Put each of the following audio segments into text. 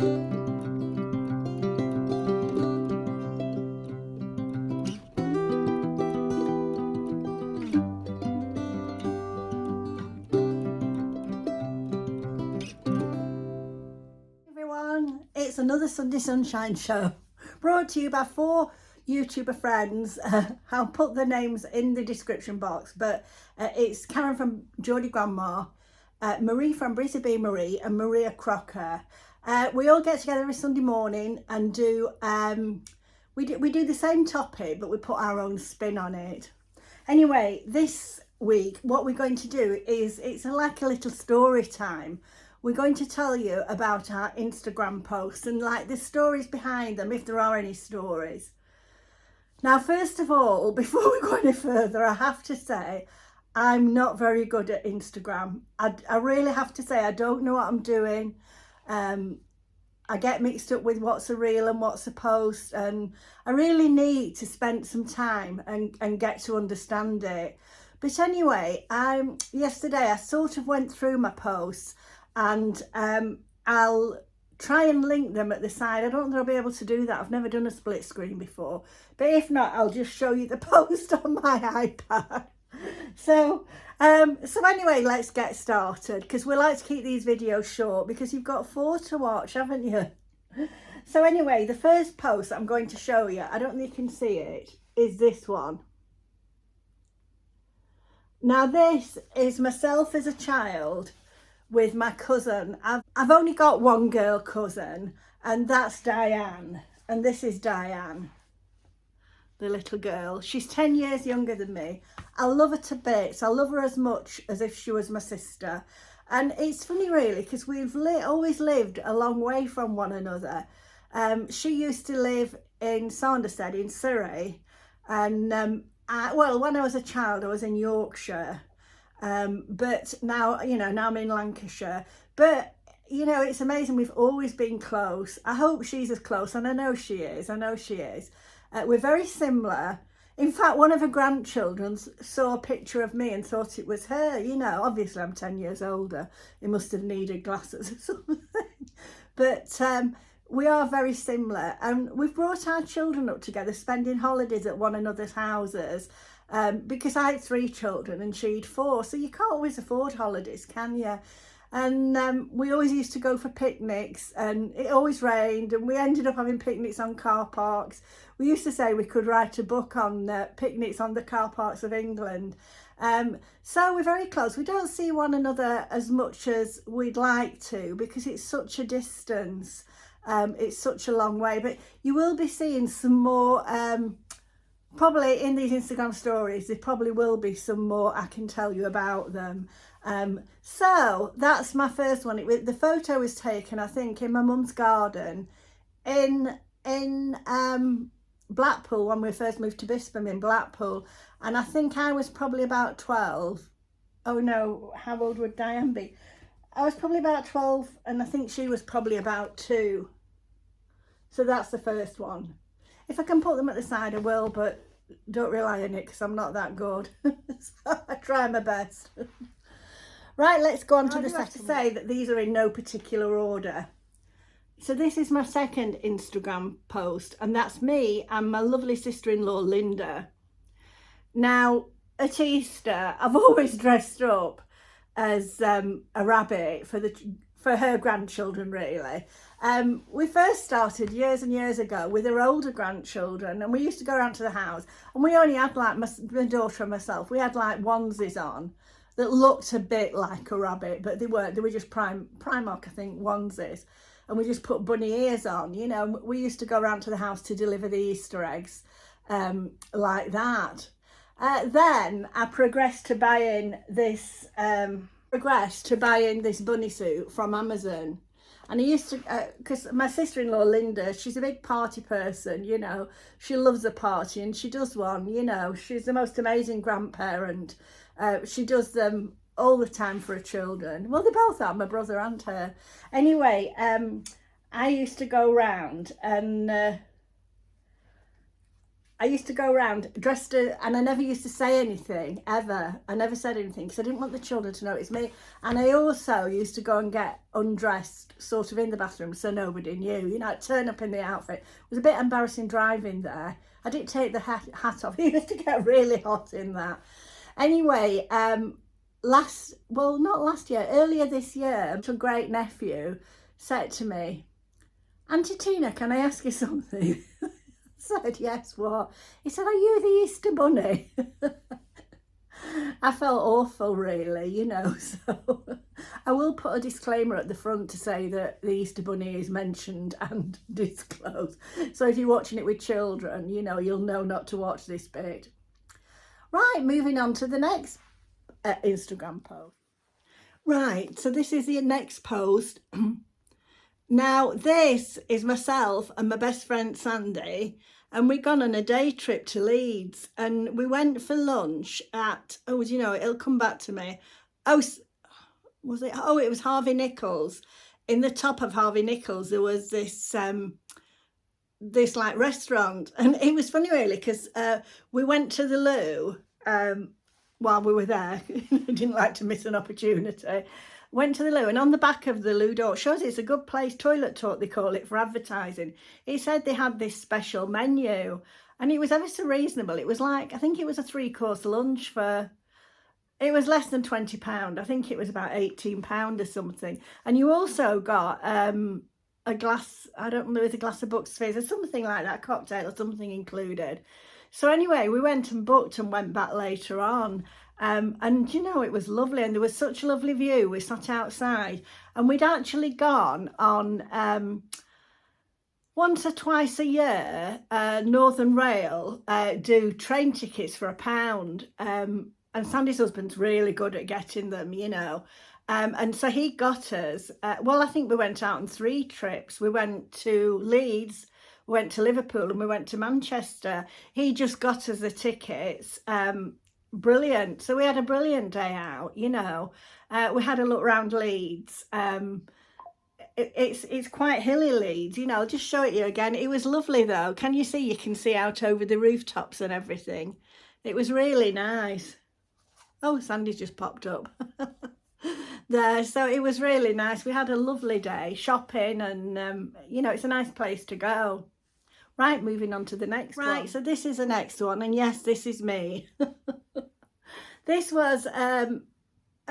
Everyone, it's another Sunday Sunshine show brought to you by 4 YouTuber friends. I'll put the names in the description box, but it's Karen from Geordie Grandma, Marie from Brizzy Marie, and Maria Crocker. We all get together every Sunday morning and do we do the same topic, but we put our own spin on it. Anyway, this week what we're going to do is it's like a little story time. We're going to tell you about our Instagram posts and like the stories behind them, if there are any stories. Now, first of all, before we go any further, I have to say I'm not very good at Instagram. I really have to say I don't know what I'm doing. I get mixed up with what's a reel and what's a post, and I really need to spend some time and get to understand it. But anyway, yesterday I sort of went through my posts, and I'll try and link them at the side. I don't think I'll be able to do that. I've never done a split screen before, but if not, I'll just show you the post on my iPad. So anyway, let's get started, because we like to keep these videos short because you've got 4 to watch, haven't you? So anyway, the first post I'm going to show you, I don't think you can see it, is this one. Now this is myself as a child with my cousin. I've only got one girl cousin, and that's Diane, and this is Diane, the little girl. She's 10 years younger than me. I love her to bits. I love her as much as if she was my sister. And it's funny really, because we've always lived a long way from one another. She used to live in Saunderstead in Surrey, and well, when I was a child I was in Yorkshire. But now, you know, now I'm in Lancashire. But, you know, it's amazing. We've always been close. I hope she's as close, and I know she is. We're very similar. In fact, one of her grandchildren saw a picture of me and thought it was her. You know, obviously I'm 10 years older. It must have needed glasses or something. But we are very similar. And we've brought our children up together, spending holidays at one another's houses. Because I had 3 children and she'd 4, so you can't always afford holidays, can you? And we always used to go for picnics, and it always rained, and we ended up having picnics on car parks. We used to say we could write a book on picnics on the car parks of England. So we're very close. We don't see one another as much as we'd like to, because it's such a distance. It's such a long way, but you will be seeing some more probably in these Instagram stories. There probably will be some more I can tell you about them. So that's my first one. The photo was taken, I think, in my mum's garden in Blackpool, when we first moved to Bispham in Blackpool, and I think I was probably about 12. Oh no, how old would Diane be? I was probably about 12, and I think she was probably about 2. So that's the first one. If I can put them at the side, I will, but don't rely on it because I'm not that good. So I try my best. Right, let's go on to the second. I have to say that these are in no particular order. So this is my second Instagram post, and that's me and my lovely sister-in-law Linda. Now, at Easter, I've always dressed up as a rabbit for her grandchildren, really. We first started years and years ago with her older grandchildren, and we used to go around to the house, and we only had like my daughter and myself, we had like onesies on that looked a bit like a rabbit, but they weren't. They were just Primark, I think, onesies, and we just put bunny ears on. You know, we used to go around to the house to deliver the Easter eggs like that. Then I progressed to buying this bunny suit from Amazon. And I used to, because my sister-in-law Linda, she's a big party person, you know. She loves a party, and she does one, you know. She's the most amazing grandparent. She does them all the time for her children. Well, they both are, my brother and her. Anyway, I used to go round and I used to go around dressed and I never used to say anything, ever. I never said anything because I didn't want the children to know it's me. And I also used to go and get undressed sort of in the bathroom so nobody knew. You know, I'd turn up in the outfit. It was a bit embarrassing driving there. I didn't take the hat off. It used to get really hot in that. Anyway, earlier this year, a great nephew said to me, Auntie Tina, can I ask you something? I said, yes, what? He said, are you the Easter Bunny? I felt awful, really, you know, so I will put a disclaimer at the front to say that the Easter Bunny is mentioned and disclosed. So if you're watching it with children, you know, you'll know not to watch this bit. Right, moving on to the next Instagram post. Right, so this is the next post. Now, this is myself and my best friend Sandy, and we've gone on a day trip to Leeds, and we went for lunch at, oh, you know, it'll come back to me. Oh, was it? Oh, it was Harvey Nichols. In the top of Harvey Nichols, there was this this like restaurant, and it was funny really because we went to the loo while we were there. I didn't like to miss an opportunity. Went to the loo, and on the back of the loo door shows it's a good place, toilet talk they call it, for advertising. It said they had this special menu, and it was ever so reasonable. It was like, I think it was a 3-course lunch for, it was less than £20. I think it was about £18 or something. And you also got a glass, I don't know, with a glass of Bucks Fizz or something like that, cocktail or something included. So anyway, we went and booked and went back later on. And you know, it was lovely, and there was such a lovely view. We sat outside, and we'd actually gone on once or twice a year, Northern Rail do train tickets for £1. And Sandy's husband's really good at getting them, you know. And so he got us, well, I think we went out on 3 trips. We went to Leeds, we went to Liverpool, and we went to Manchester. He just got us the tickets. Brilliant. So we had a brilliant day out, you know. We had a look around Leeds. It's quite hilly, Leeds, you know. I'll just show it you again. It was lovely though. Can you see? You can see out over the rooftops and everything. It was really nice. Oh, Sandy's just popped up there. So it was really nice. We had a lovely day shopping, and you know, it's a nice place to go. Right, moving on to the next one. Right, so this is the next one, and yes, this is me. This was a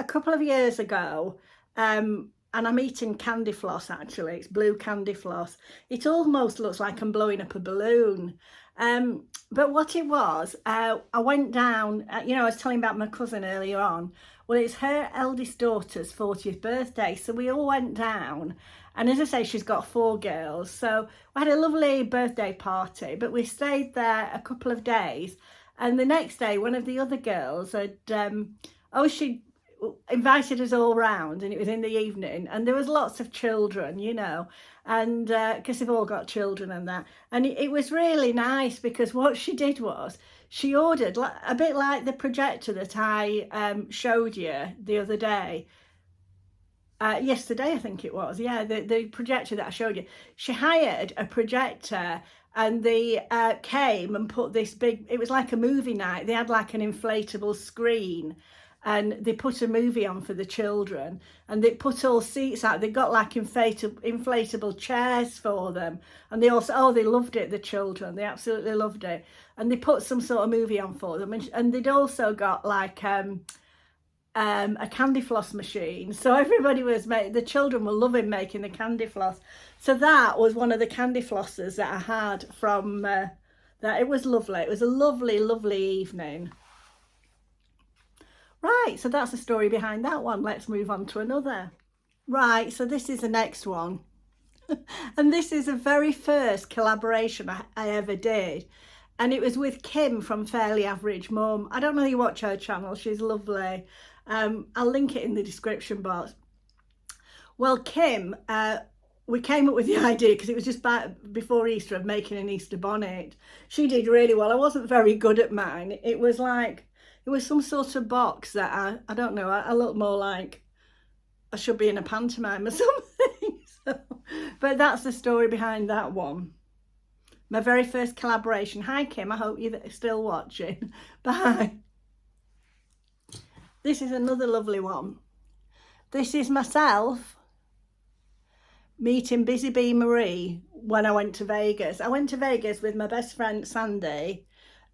couple of years ago, and I'm eating candy floss, actually. It's blue candy floss. It almost looks like I'm blowing up a balloon. But what it was, I went down, you know, I was telling about my cousin earlier on. Well, it's her eldest daughter's 40th birthday, so we all went down. And as I say, she's got 4 girls. So we had a lovely birthday party, but we stayed there a couple of days. And the next day, one of the other girls had, she invited us all round, and it was in the evening. And there was lots of children, you know, and because they've all got children and that. And it was really nice because what she did was she ordered, a bit like the projector that I showed you the other day. Yesterday, I think it was, yeah, the projector that I showed you. She hired a projector, and they came and put this big, it was like a movie night. They had like an inflatable screen, and they put a movie on for the children, and they put all seats out. They got like inflatable chairs for them, and they also, they loved it, the children, they absolutely loved it. And they put some sort of movie on for them, and they'd also got like a candy floss machine. So everybody was the children were loving making the candy floss. So that was one of the candy flossers that I had from that. It was lovely. It was a lovely, lovely evening. Right, so that's the story behind that one. Let's move on to another. Right, so this is the next one. And this is the very first collaboration I ever did. And it was with Kim from Fairly Average Mum. I don't know if you watch her channel. She's lovely. I'll link it in the description box. Well, Kim, we came up with the idea because it was just before Easter of making an Easter bonnet. She did really well. I wasn't very good at mine. It was like, it was some sort of box that I don't know, I look more like I should be in a pantomime or something. So, but that's the story behind that one. My very first collaboration. Hi Kim, I hope you're still watching. Bye. This is another lovely one. This is myself meeting Busy Bee Marie when I went to Vegas. I went to Vegas with my best friend Sandy,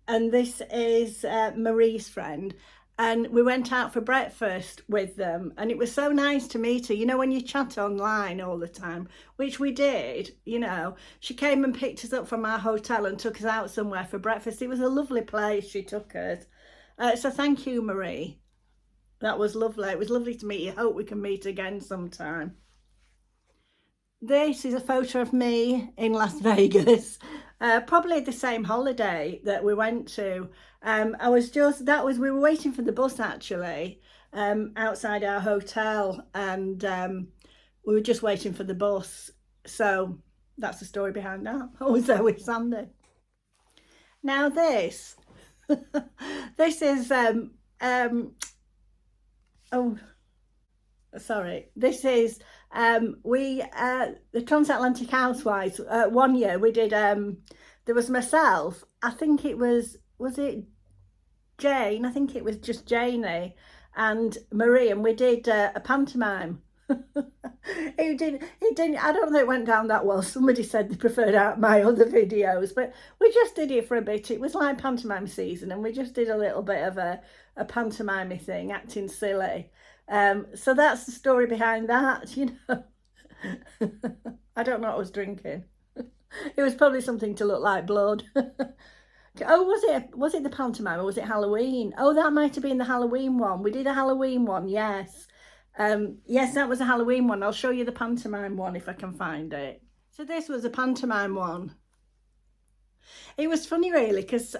and this is Marie's friend, and we went out for breakfast with them, and it was so nice to meet her. You know, when you chat online all the time, which we did, you know, she came and picked us up from our hotel and took us out somewhere for breakfast. It was a lovely place she took us. So thank you, Marie. That was lovely. It was lovely to meet you. Hope we can meet again sometime. This is a photo of me in Las Vegas, probably the same holiday that we went to. We were waiting for the bus actually, outside our hotel, and we were just waiting for the bus. So that's the story behind that. I was there with Sandy. Now this, this is, oh, sorry, this is the Transatlantic Housewives. One year we did, there was myself, I think it was it Jane? I think it was just Janie and Marie, and we did a pantomime. It didn't, I don't think it went down that well. Somebody said they preferred my other videos, but we just did it for a bit. It was like pantomime season, and we just did a little bit of a pantomime thing, acting silly. So that's the story behind that, you know. I don't know what I was drinking. It was probably something to look like blood. Oh, was it the pantomime, or was it Halloween? Oh, that might have been the Halloween one. We did a Halloween one, yes. Yes, that was a Halloween one. I'll show you the pantomime one if I can find it. So this was a pantomime one. It was funny really, because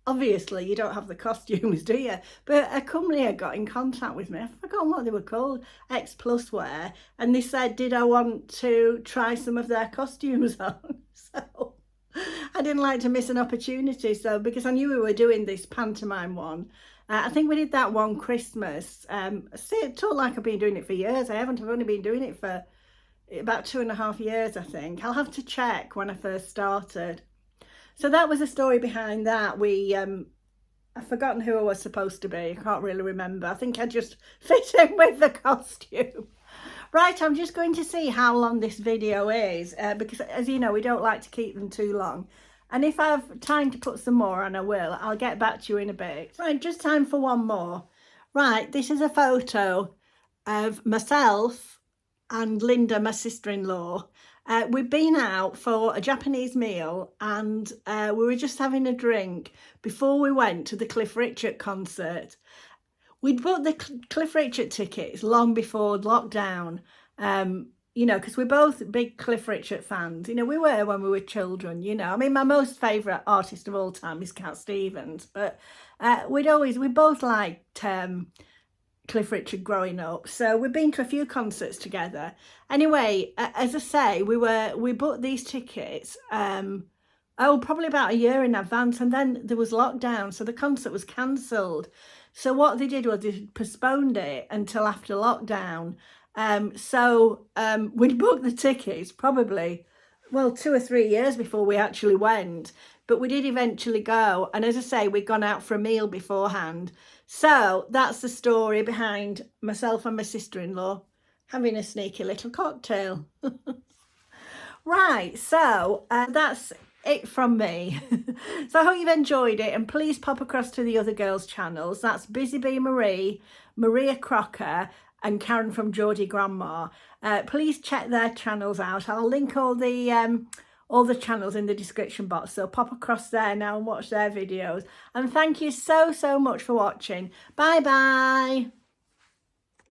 obviously you don't have the costumes, do you? But a company had got in contact with me. I've forgotten what they were called, X Plus Wear, and they said, did I want to try some of their costumes on? So I didn't like to miss an opportunity. So because I knew we were doing this pantomime one, I think we did that one Christmas. It felt like I've been doing it for years. I haven't. I've only been doing it for about 2.5 years, I think. I'll have to check when I first started. So that was the story behind that. I've forgotten who I was supposed to be. I can't really remember. I think I just fit in with the costume. Right, I'm just going to see how long this video is, because as you know, we don't like to keep them too long. And if I have time to put some more on, I will. I'll get back to you in a bit. Right, just time for one more. Right, this is a photo of myself and Linda, my sister-in-law. We'd been out for a Japanese meal, and we were just having a drink before we went to the Cliff Richard concert. We'd bought the Cliff Richard tickets long before lockdown, you know, because we're both big Cliff Richard fans. You know, we were when we were children, you know. I mean, my most favourite artist of all time is Cat Stevens, but we both liked Cliff Richard growing up. So we've been to a few concerts together. Anyway, as I say, we bought these tickets, probably about a year in advance, and then there was lockdown, so the concert was cancelled. So what they did was they postponed it until after lockdown. We'd booked the tickets probably, well, 2 or 3 years before we actually went, but we did eventually go. And as I say, we'd gone out for a meal beforehand. So that's the story behind myself and my sister-in-law having a sneaky little cocktail. Right, so that's it from me. So I hope you've enjoyed it, and please pop across to the other girls' channels. That's Busy Bee Marie, Maria Crocker, and Karen from Geordie Grandma. Please check their channels out. I'll link all the channels in the description box, so pop across there now and watch their videos. And thank you so much for watching. Bye bye.